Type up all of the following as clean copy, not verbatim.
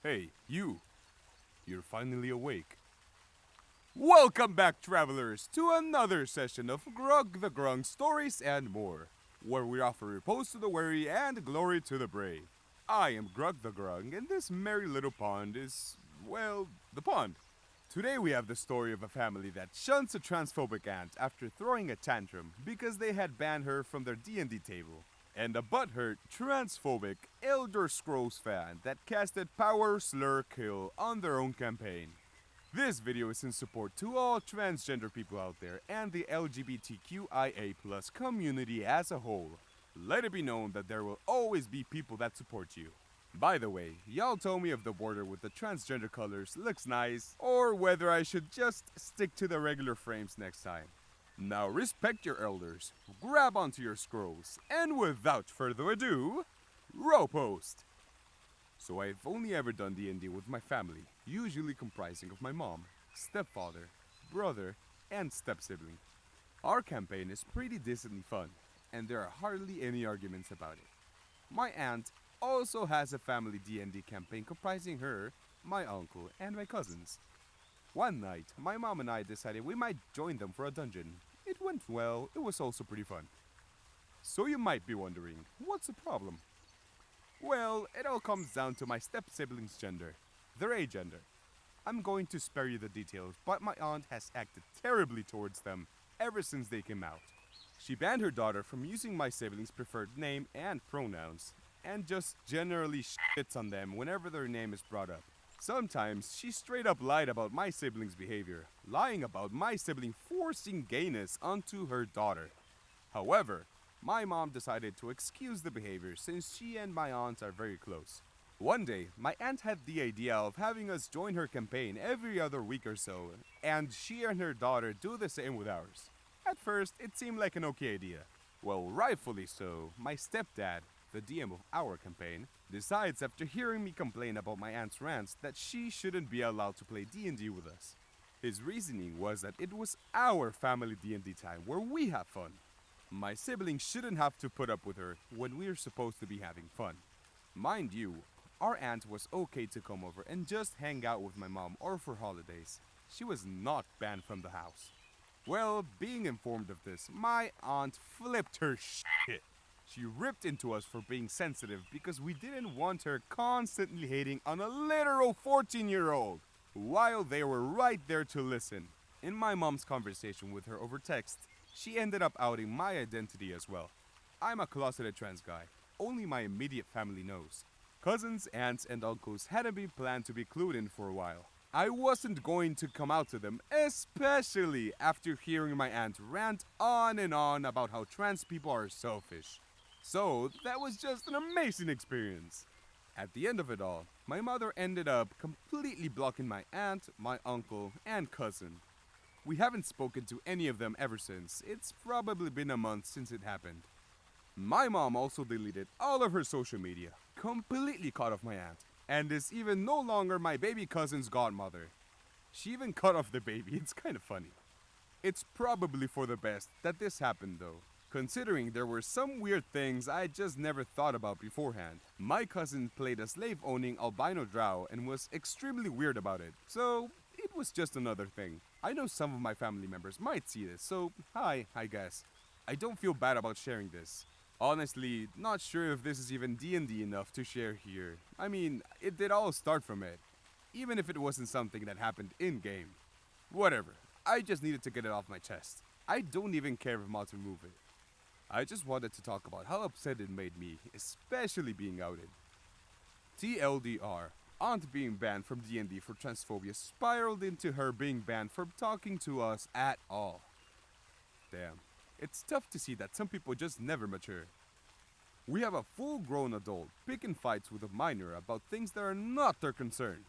Hey, you! You're finally awake. Welcome back, travelers, to another session of Grug the Grung Stories and More, where we offer repose to the weary and glory to the brave. I am Grug the Grung, and this merry little pond is, well, the pond. Today we have the story of a family that shuns a transphobic aunt after throwing a tantrum because they had banned her from their D&D table, and a butthurt, transphobic Elder Scrolls fan that casted Power Slur Kill on their own campaign. This video is in support to all transgender people out there and the LGBTQIA plus community as a whole. Let it be known that there will always be people that support you. By the way, y'all told me if the border with the transgender colors looks nice, or whether I should just stick to the regular frames next time. Now respect your elders, grab onto your scrolls, and without further ado, row post! So I've only ever done D&D with my family, usually comprising of my mom, stepfather, brother, and step-sibling. Our campaign is pretty decently fun, and there are hardly any arguments about it. My aunt also has a family D&D campaign comprising her, my uncle, and my cousins. One night, my mom and I decided we might join them for a dungeon. It went well, it was also pretty fun. So you might be wondering, what's the problem? Well, it all comes down to my step-siblings' gender. They're agender. I'm going to spare you the details, but my aunt has acted terribly towards them ever since they came out. She banned her daughter from using my siblings' preferred name and pronouns, and just generally shits on them whenever their name is brought up. Sometimes she straight up lied about my siblings' behavior, lying about my sibling forcing gayness onto her daughter. However, my mom decided to excuse the behavior since she and my aunt are very close. One day, my aunt had the idea of having us join her campaign every other week or so, and she and her daughter do the same with ours. At first, it seemed like an okay idea. Well, rightfully so, my stepdad, the DM of our campaign, decides after hearing me complain about my aunt's rants that she shouldn't be allowed to play D&D with us. His reasoning was that it was our family D&D time where we have fun. My siblings shouldn't have to put up with her when we're supposed to be having fun. Mind you, our aunt was okay to come over and just hang out with my mom or for holidays. She was not banned from the house. Well, being informed of this, my aunt flipped her shit. She ripped into us for being sensitive because we didn't want her constantly hating on a literal 14-year-old, while they were right there to listen. In my mom's conversation with her over text, she ended up outing my identity as well. I'm a closeted trans guy. Only my immediate family knows. Cousins, aunts, and uncles hadn't been planned to be clued in for a while. I wasn't going to come out to them, especially after hearing my aunt rant on and on about how trans people are selfish. So that was just an amazing experience. At the end of it all, my mother ended up completely blocking my aunt, my uncle, and cousin. We haven't spoken to any of them ever since. It's probably been a month since it happened. My mom also deleted all of her social media, completely cut off my aunt, and is even no longer my baby cousin's godmother. She even cut off the baby, it's kind of funny. It's probably for the best that this happened though, considering there were some weird things I just never thought about beforehand. My cousin played a slave-owning albino drow and was extremely weird about it, so it was just another thing. I know some of my family members might see this, so hi, I guess. I don't feel bad about sharing this. Honestly, not sure if this is even D&D enough to share here. I mean, it did all start from it, even if it wasn't something that happened in-game. Whatever, I just needed to get it off my chest. I don't even care if mods remove it. I just wanted to talk about how upset it made me, especially being outed. TLDR, aunt being banned from D&D for transphobia spiraled into her being banned from talking to us at all. Damn, it's tough to see that some people just never mature. We have a full-grown adult picking fights with a minor about things that are not their concern.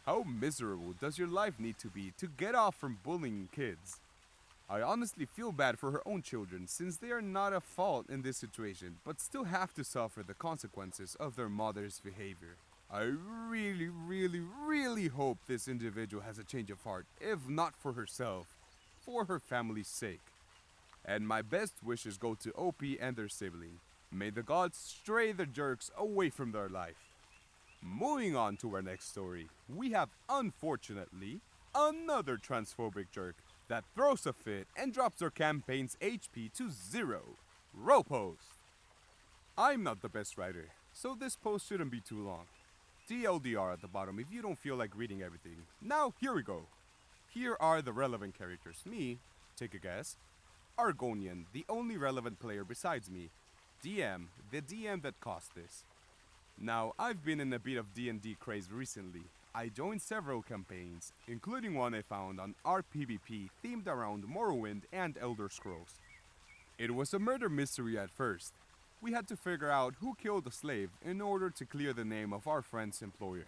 How miserable does your life need to be to get off from bullying kids? I honestly feel bad for her own children since they are not at fault in this situation but still have to suffer the consequences of their mother's behavior. I really hope this individual has a change of heart, if not for herself, for her family's sake. And my best wishes go to OP and their sibling. May the gods stray the jerks away from their life. Moving on to our next story, we have unfortunately another transphobic jerk that throws a fit and drops their campaign's HP to 0. Row post. I'm not the best writer, so this post shouldn't be too long. TLDR at the bottom if you don't feel like reading everything. Now, here we go. Here are the relevant characters. Me, take a guess. Argonian, the only relevant player besides me. DM, the DM that caused this. Now, I've been in a bit of D&D craze recently. I joined several campaigns, including one I found on RPVP themed around Morrowind and Elder Scrolls. It was a murder mystery at first. We had to figure out who killed the slave in order to clear the name of our friend's employer.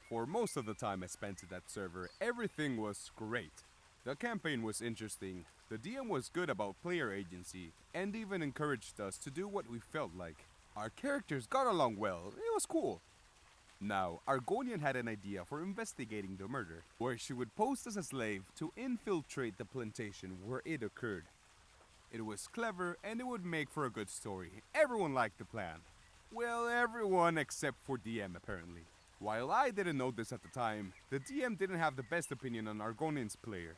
For most of the time I spent at that server, everything was great. The campaign was interesting, the DM was good about player agency, and even encouraged us to do what we felt like. Our characters got along well, it was cool. Now, Argonian had an idea for investigating the murder, where she would pose as a slave to infiltrate the plantation where it occurred. It was clever and it would make for a good story. Everyone liked the plan. Well, everyone except for DM apparently. While I didn't know this at the time, the DM didn't have the best opinion on Argonian's player.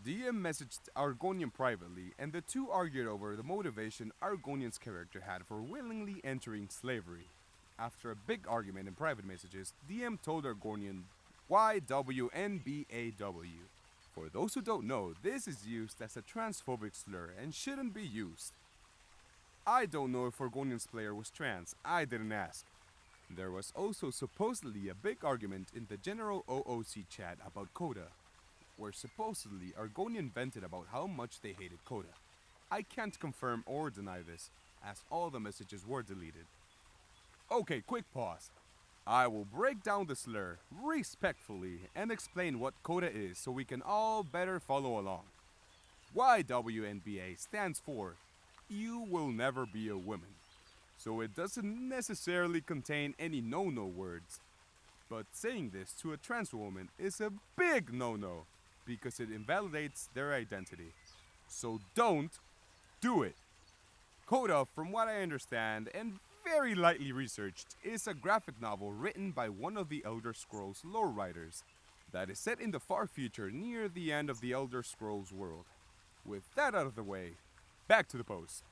DM messaged Argonian privately, and the two argued over the motivation Argonian's character had for willingly entering slavery. After a big argument in private messages, DM told Argonian YWNBAW. For those who don't know, this is used as a transphobic slur and shouldn't be used. I don't know if Argonian's player was trans, I didn't ask. There was also supposedly a big argument in the general OOC chat about Coda, where supposedly Argonian vented about how much they hated Coda. I can't confirm or deny this, as all the messages were deleted. Okay, quick pause. I will break down the slur respectfully and explain what Coda is so we can all better follow along. YWNBA stands for You Will Never Be a Woman, so it doesn't necessarily contain any no-no words. But saying this to a trans woman is a big no-no because it invalidates their identity. So don't do it. Coda, from what I understand and very lightly researched, is a graphic novel written by one of the Elder Scrolls lore writers that is set in the far future near the end of the Elder Scrolls world. With that out of the way, back to the post.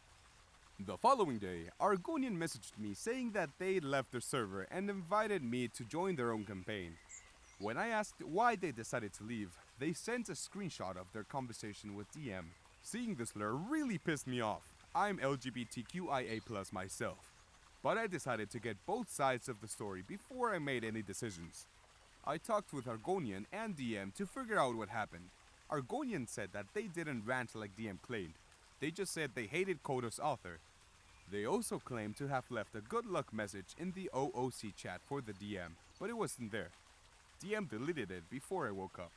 The following day, Argonian messaged me saying that they left their server and invited me to join their own campaign. When I asked why they decided to leave, they sent a screenshot of their conversation with DM. Seeing the slur really pissed me off. I'm LGBTQIA+ myself, but I decided to get both sides of the story before I made any decisions. I talked with Argonian and DM to figure out what happened. Argonian said that they didn't rant like DM claimed. They just said they hated Coda's author. They also claimed to have left a good luck message in the OOC chat for the DM, but it wasn't there. DM deleted it before I woke up.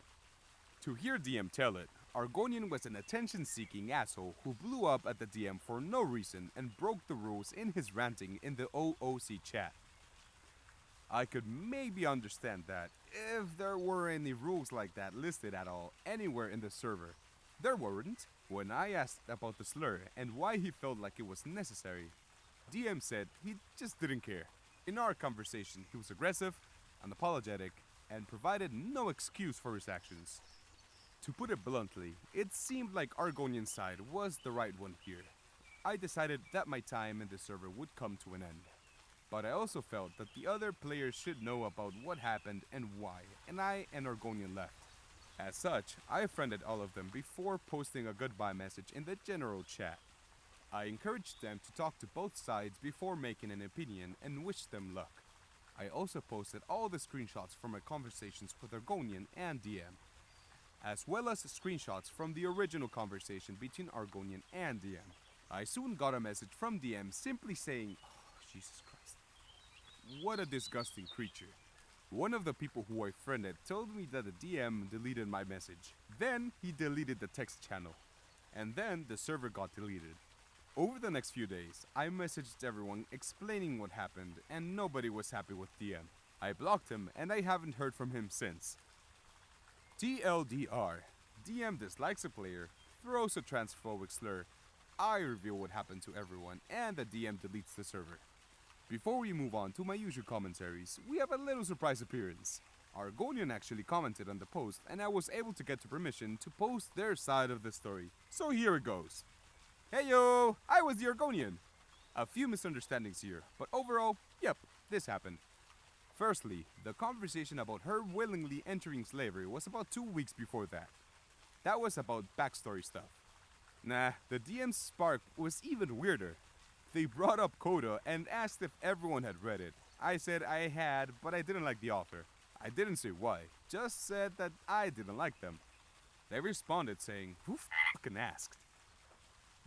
To hear DM tell it, Argonian was an attention-seeking asshole who blew up at the DM for no reason and broke the rules in his ranting in the OOC chat. I could maybe understand that if there were any rules like that listed at all anywhere in the server. There weren't. When I asked about the slur and why he felt like it was necessary, DM said he just didn't care. In our conversation, he was aggressive, unapologetic, and provided no excuse for his actions. To put it bluntly, it seemed like Argonian's side was the right one here. I decided that my time in the server would come to an end. But I also felt that the other players should know about what happened and why, and I and Argonian left. As such, I friended all of them before posting a goodbye message in the general chat. I encouraged them to talk to both sides before making an opinion and wished them luck. I also posted all the screenshots from my conversations with Argonian and DM, as well as screenshots from the original conversation between Argonian and DM. I soon got a message from DM simply saying, "Oh, Jesus Christ, what a disgusting creature." One of the people who I friended told me that the DM deleted my message. Then he deleted the text channel. And then the server got deleted. Over the next few days, I messaged everyone explaining what happened and nobody was happy with DM. I blocked him and I haven't heard from him since. TLDR. DM dislikes a player, throws a transphobic slur, I reveal what happened to everyone, and the DM deletes the server. Before we move on to my usual commentaries, we have a little surprise appearance. Argonian actually commented on the post, and I was able to get permission to post their side of the story. So here it goes. Hey yo, I was the Argonian. A few misunderstandings here, but overall, yep, this happened. Firstly, the conversation about her willingly entering slavery was about 2 weeks before that. That was about backstory stuff. Nah, the DM's spark was even weirder. They brought up Coda and asked if everyone had read it. I said I had, but I didn't like the author. I didn't say why, just said that I didn't like them. They responded saying, who fucking asked?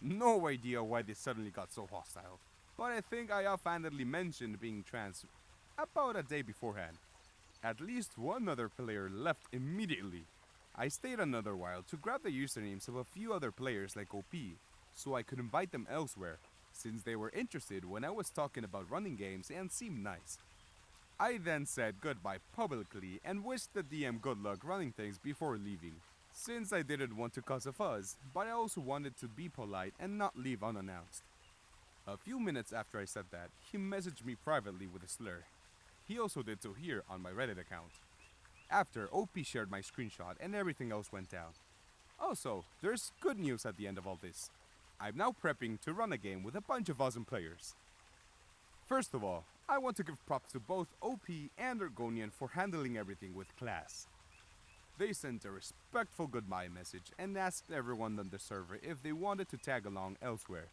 No idea why they suddenly got so hostile, but I think I offhandedly mentioned being trans about a day beforehand. At least one other player left immediately. I stayed another while to grab the usernames of a few other players like OP, so I could invite them elsewhere, since they were interested when I was talking about running games and seemed nice. I then said goodbye publicly and wished the DM good luck running things before leaving, since I didn't want to cause a fuss, but I also wanted to be polite and not leave unannounced. A few minutes after I said that, he messaged me privately with a slur. He also did so here on my Reddit account. After, OP shared my screenshot and everything else went down. Also, there's good news at the end of all this. I'm now prepping to run a game with a bunch of awesome players. First of all, I want to give props to both OP and Argonian for handling everything with class. They sent a respectful goodbye message and asked everyone on the server if they wanted to tag along elsewhere.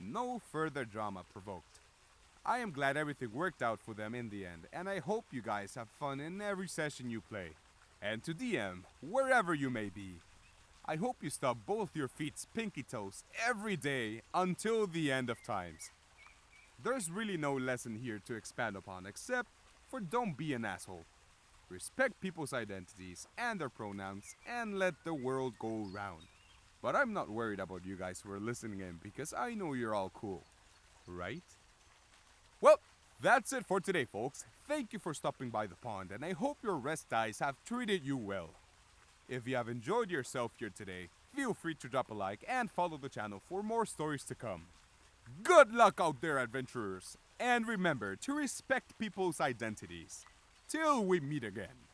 No further drama provoked. I am glad everything worked out for them in the end, and I hope you guys have fun in every session you play. And to DM, wherever you may be, I hope you stub both your feet's pinky toes every day until the end of times. There's really no lesson here to expand upon except for don't be an asshole. Respect people's identities and their pronouns and let the world go round. But I'm not worried about you guys who are listening in because I know you're all cool, right? Well, that's it for today, folks. Thank you for stopping by the pond, and I hope your rest dice have treated you well. If you have enjoyed yourself here today, feel free to drop a like and follow the channel for more stories to come. Good luck out there, adventurers, and remember to respect people's identities. Till we meet again.